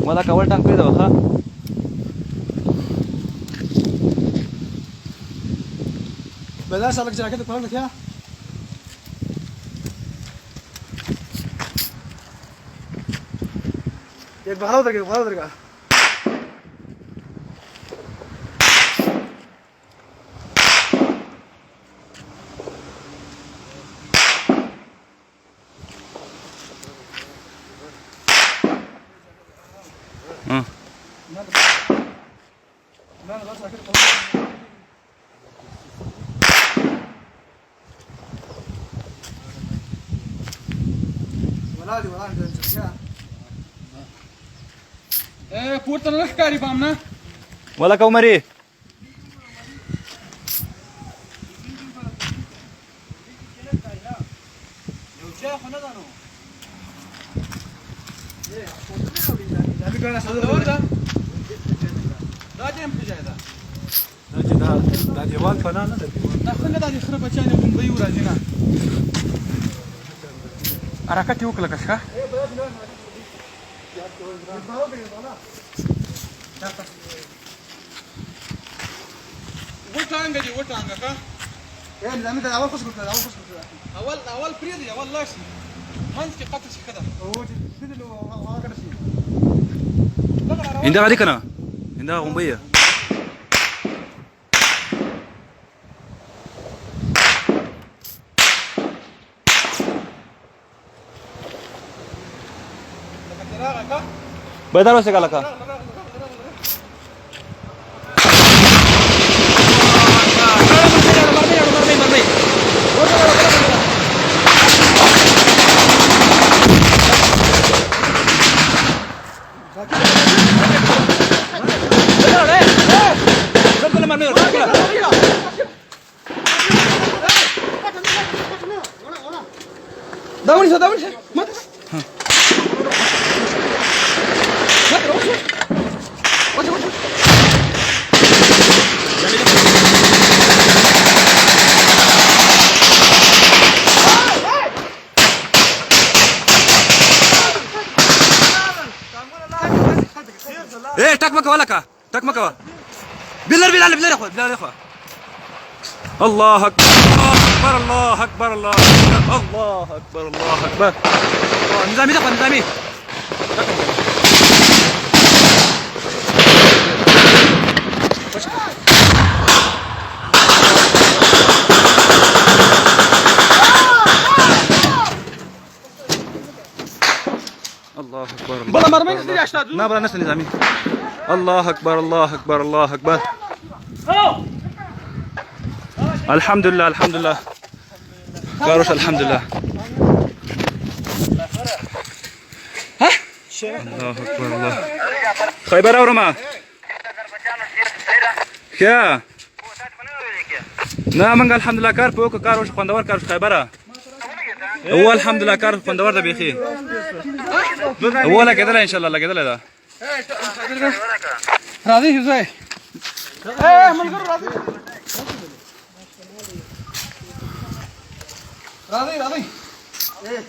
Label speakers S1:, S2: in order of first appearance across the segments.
S1: मला कवर टांग पे दवा
S2: بدأ أسألك جاكيت الكلام ده يا بغلاو درجة بغلاو درجة
S3: پورته نه ښکاري بام نه
S1: ولا کومري
S3: دا دې هم ځای ده
S2: دا دیوال فنا نه ده
S3: دا څنګه دا خره بچانه بمبئی ورځي نه حرکت یې وکړه که ښه وټانګه دې وټانګه ښه
S2: ايه نظامي ده اول خش قلت له
S3: اول پرېږدي اول لاړ شي منځ کې قطع شي ښه ده
S2: هو چې دې هغه کړی شي
S1: عندها عليك انا عندها غنبيه بدر وسه قالك
S3: داوني ما
S1: ايه تكمك ولا كا تكمك بلال يا اخوان بلال يا اخوان الله اكبر الله اكبر الله اكبر الله اكبر الله اكبر نظامي دخل نظامي الله اكبر
S3: بلا مرمي نسري اشتاد
S1: ما بلا نسل نظامي الله اكبر الله اكبر الله اكبر الحمد لله الحمد لله كاروش الحمد لله ها الله اكبر الله خيبر اورما كيا نعم الحمد لله كار بوك كاروش خوندور كاروش خيبره هو الحمد لله كار خوندور ده بيخي هو لا كده ان شاء الله لا كده لا
S3: راضي ازاي ايه من غير راضي
S2: ايه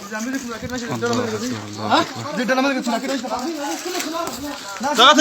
S2: نظامي ده كده ماشي ده لما ده لما ده كده